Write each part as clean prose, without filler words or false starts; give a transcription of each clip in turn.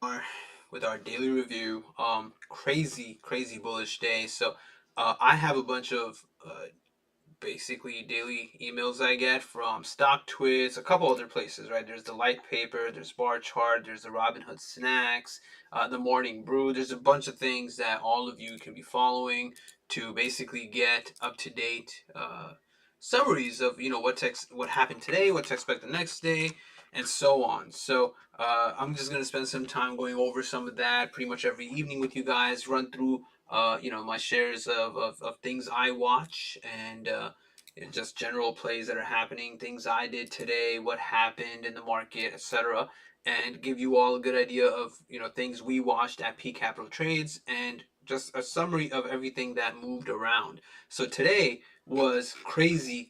Our with our daily review. Crazy bullish day. So I have a bunch of basically daily emails I get from StockTwits, a couple other places, right? There's the light paper, there's bar chart, there's the Robinhood snacks, the morning brew. There's a bunch of things that all of you can be following to basically get up to date summaries of what happened today, what to expect the next day, and so on. So I'm just gonna spend some time going over some of that pretty much every evening with you guys. Run through my shares of things I watch and just general plays that are happening, things I did today, what happened in the market, etc. And give you all a good idea of things we watched at P Capital Trades and just a summary of everything that moved around. So today was crazy.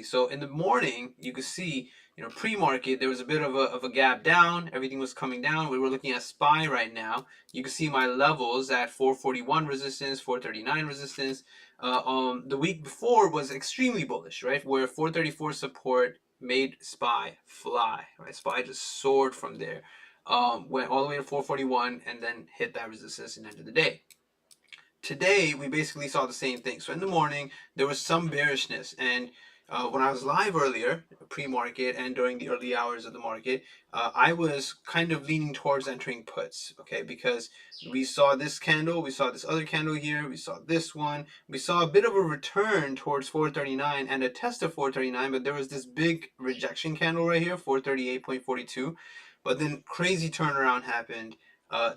So in the morning, you could see pre-market there was a bit of a gap down. Everything was coming down. We were looking at SPY right now. You can see my levels at 441 resistance, 439 resistance. The week before was extremely bullish, right? Where 434 support made SPY fly, right? SPY just soared from there, went all the way to 441 and then hit that resistance and ended the day. Today we basically saw the same thing. So in the morning there was some bearishness, and when I was live earlier, pre-market and during the early hours of the market, I was kind of leaning towards entering puts, okay, because we saw this candle, we saw this other candle here, we saw this one, we saw a bit of a return towards 439 and a test of 439, but there was this big rejection candle right here, 438.42, but then crazy turnaround happened.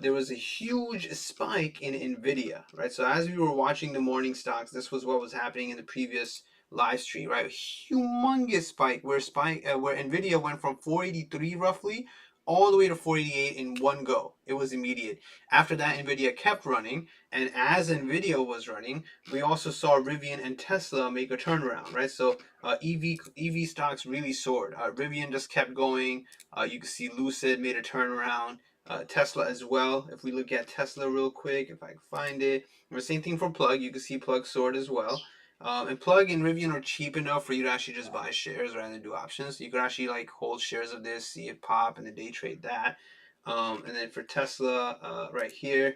There was a huge spike in Nvidia, right? So as we were watching the morning stocks, this was what was happening in the previous live stream, right? A humongous spike where Nvidia went from 483 roughly all the way to 488 in one go. It was immediate. After that, Nvidia kept running, and as Nvidia was running, we also saw Rivian and Tesla make a turnaround, right? So EV stocks really soared. Rivian just kept going. You can see Lucid made a turnaround. Tesla as well. If we look at Tesla real quick, if I can find it. The same thing for Plug. You can see Plug soared as well. And Plug and Rivian are cheap enough for you to actually just buy shares rather than do options. So you could actually like hold shares of this, see it pop, and then day trade that. And then for Tesla, right here,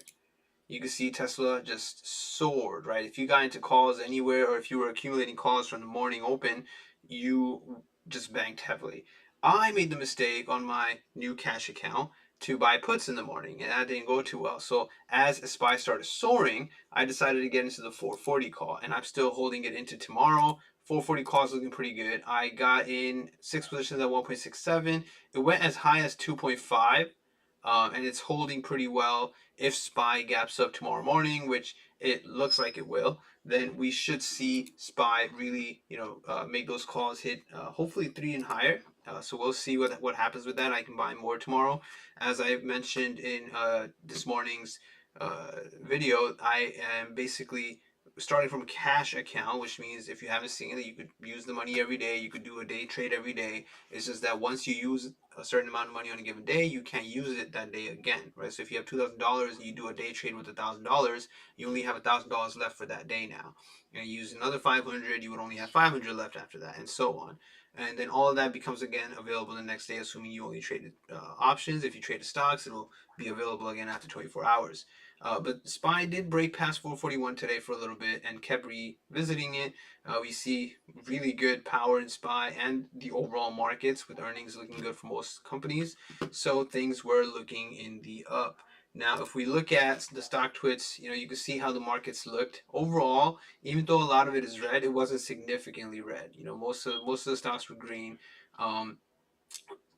you can see Tesla just soared, right? If you got into calls anywhere, or if you were accumulating calls from the morning open, you just banked heavily. I made the mistake on my new cash account to buy puts in the morning, and that didn't go too well. So as SPY started soaring, I decided to get into the 440 call, and I'm still holding it into tomorrow. 440 call is looking pretty good. I got in 6 positions at 1.67. It went as high as 2.5, and it's holding pretty well. If SPY gaps up tomorrow morning, which it looks like it will, then we should see SPY really, make those calls hit, hopefully 3 and higher. So we'll see what happens with that. I can buy more tomorrow. As I mentioned in this morning's video, I am basically starting from a cash account, which means if you haven't seen it, you could use the money every day. You could do a day trade every day. It's just that once you use a certain amount of money on a given day, you can't use it that day again, right? So if you have $2,000 and you do a day trade with $1,000, you only have $1,000 left for that day now. And you use another 500, you would only have 500 left after that, and so on. And then all of that becomes again available the next day, assuming you only traded options. If you traded stocks, it'll be available again after 24 hours. But SPY did break past 441 today for a little bit and kept revisiting it. We see really good power in SPY and the overall markets with earnings looking good for most companies. So things were looking in the up. Now, if we look at the StockTwits, you can see how the markets looked overall. Even though a lot of it is red, it wasn't significantly red. Most of the stocks were green. Um,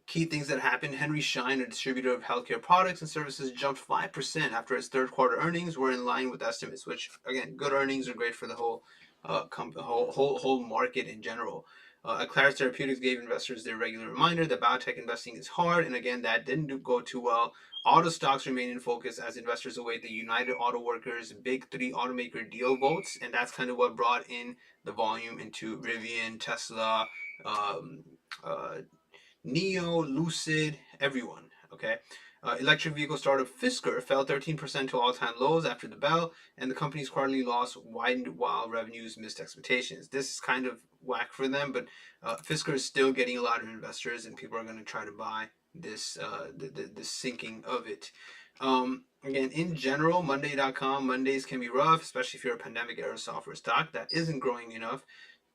Key things that happened: Henry Schein, a distributor of healthcare products and services, jumped 5% after its third quarter earnings were in line with estimates, which, again, good earnings are great for the whole market in general. Aclaris Therapeutics gave investors their regular reminder that biotech investing is hard, and again, that didn't go too well. Auto stocks remain in focus as investors await the United Auto Workers Big Three automaker deal votes, and that's kind of what brought in the volume into Rivian, Tesla, um, uh, Neo, Lucid, everyone. Okay. Electric vehicle startup Fisker fell 13% to all-time lows after the bell, and the company's quarterly loss widened while revenues missed expectations. This is kind of whack for them, but Fisker is still getting a lot of investors, and people are going to try to buy this the sinking of it. Again, in general, Mondays can be rough, especially if you're a pandemic era software stock that isn't growing enough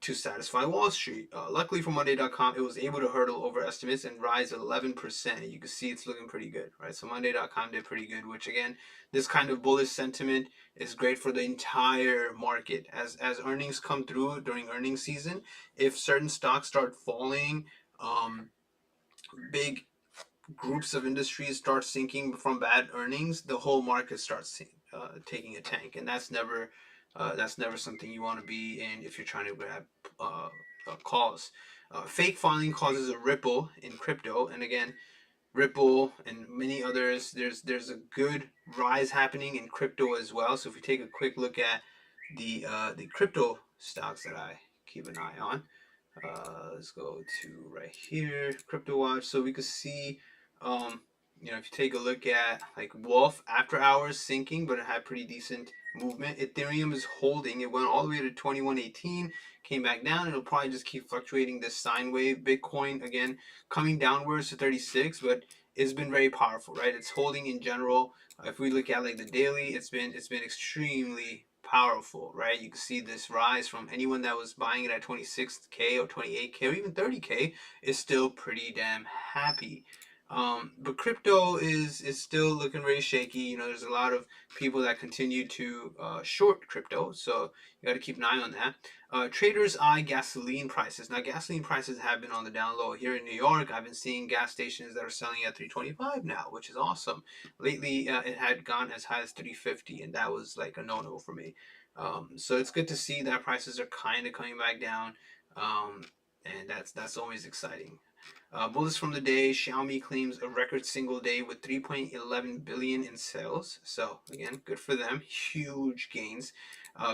to satisfy Wall Street. Luckily for Monday.com, it was able to hurdle over estimates and rise 11%. You can see it's looking pretty good, right? So Monday.com did pretty good, which again, this kind of bullish sentiment is great for the entire market. As earnings come through during earnings season, if certain stocks start falling, big groups of industries start sinking from bad earnings, the whole market starts taking a tank, and that's never something you want to be in if you're trying to grab calls. Fake filing causes a ripple in crypto, and again, Ripple and many others. There's a good rise happening in crypto as well. So if we take a quick look at the crypto stocks that I keep an eye on, let's go to right here, Crypto Watch. So we could see, um, if you take a look at like Wolf after hours sinking, but it had pretty decent movement. Ethereum is holding. It went all the way to 2118, came back down. It'll probably just keep fluctuating this sine wave. Bitcoin again coming downwards to 36, but it's been very powerful, right? It's holding in general. If we look at like the daily, it's been extremely powerful, right? You can see this rise from anyone that was buying it at 26K or 28K or even 30K is still pretty damn happy. But crypto is still looking very shaky. There's a lot of people that continue to short crypto, so you got to keep an eye on that. Traders eye gasoline prices. Now, gasoline prices have been on the down low here in New York. I've been seeing gas stations that are selling at 325 now, which is awesome. Lately, it had gone as high as 350, and that was like a no-no for me. So it's good to see that prices are kind of coming back down, and that's always exciting. Bullets from the day: Xiaomi claims a record single day with 3.11 billion in sales. So again, good for them. Huge gains.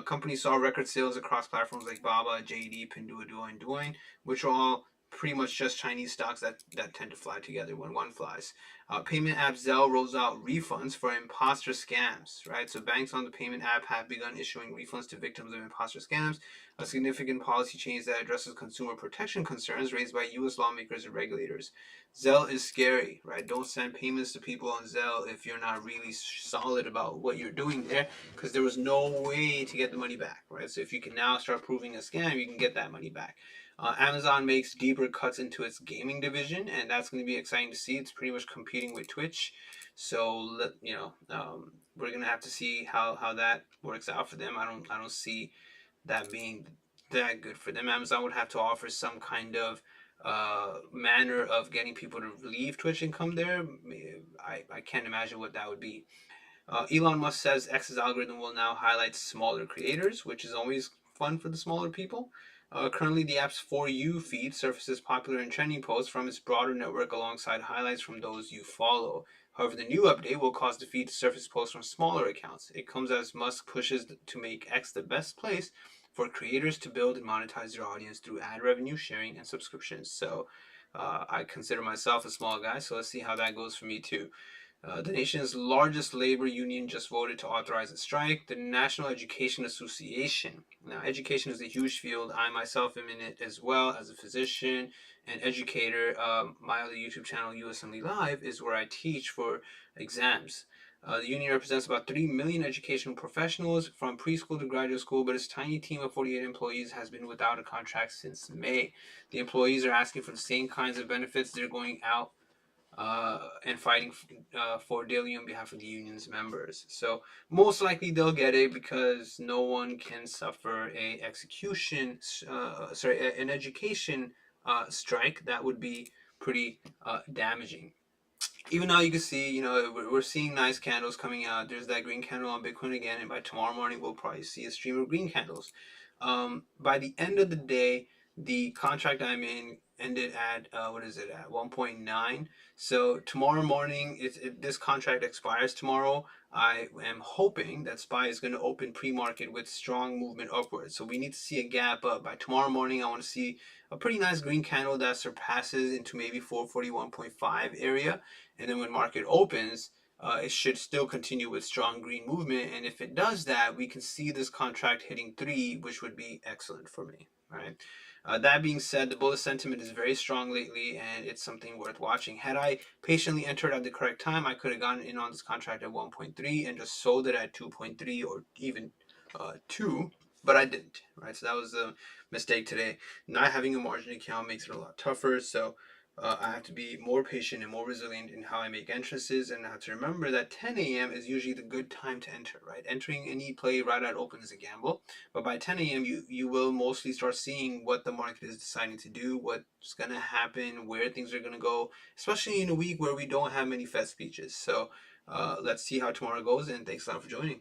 Company saw record sales across platforms like Baba, JD, Pinduoduo, and Douyin, which are all pretty much just Chinese stocks that tend to fly together when one flies. Payment app Zelle rolls out refunds for imposter scams, right? So banks on the payment app have begun issuing refunds to victims of imposter scams, a significant policy change that addresses consumer protection concerns raised by U.S. lawmakers and regulators. Zelle is scary, right? Don't send payments to people on Zelle if you're not really solid about what you're doing there, because there was no way to get the money back, right? So if you can now start proving a scam, you can get that money back. Amazon makes deeper cuts into its gaming division, and that's going to be exciting to see. It's pretty much competing with Twitch, so we're going to have to see how that works out for them. I don't see that being that good for them. Amazon would have to offer some kind of manner of getting people to leave Twitch and come there. I can't imagine what that would be. Elon Musk says X's algorithm will now highlight smaller creators, which is always fun for the smaller people. Currently, the app's For You feed surfaces popular and trending posts from its broader network alongside highlights from those you follow. However, the new update will cause the feed to surface posts from smaller accounts. It comes as Musk pushes to make X the best place for creators to build and monetize their audience through ad revenue, sharing, and subscriptions. So I consider myself a small guy, so let's see how that goes for me too. The nation's largest labor union just voted to authorize a strike, the National Education Association. Now, education is a huge field. I myself am in it as well as a physician and educator. My other YouTube channel, USMLE Live, is where I teach for exams. The union represents about 3 million educational professionals from preschool to graduate school, but its tiny team of 48 employees has been without a contract since May. The employees are asking for the same kinds of benefits. They're going out and fighting for daily on behalf of the union's members. So most likely they'll get it because no one can suffer an education strike. That would be pretty damaging. Even now you can see, we're seeing nice candles coming out. There's that green candle on Bitcoin again, and by tomorrow morning we'll probably see a stream of green candles. By the end of the day, the contract I'm in ended at what is it at 1.9. So tomorrow morning, this contract expires tomorrow. I am hoping that SPY is going to open pre-market with strong movement upwards. So we need to see a gap up. By tomorrow morning, I want to see a pretty nice green candle that surpasses into maybe 441.5 area. And then when market opens, it should still continue with strong green movement. And if it does that, we can see this contract hitting 3, which would be excellent for me. Right. That being said, the bullish sentiment is very strong lately, and it's something worth watching. Had I patiently entered at the correct time, I could have gotten in on this contract at 1.3 and just sold it at 2.3 or even 2, but I didn't, right? So that was a mistake today. Not having a margin account makes it a lot tougher, so I have to be more patient and more resilient in how I make entrances, and I have to remember that 10 a.m. is usually the good time to enter, right? Entering any play right at open is a gamble, but by 10 a.m. you will mostly start seeing what the market is deciding to do, what's going to happen, where things are going to go, especially in a week where we don't have many Fed speeches. So let's see how tomorrow goes, and thanks a lot for joining.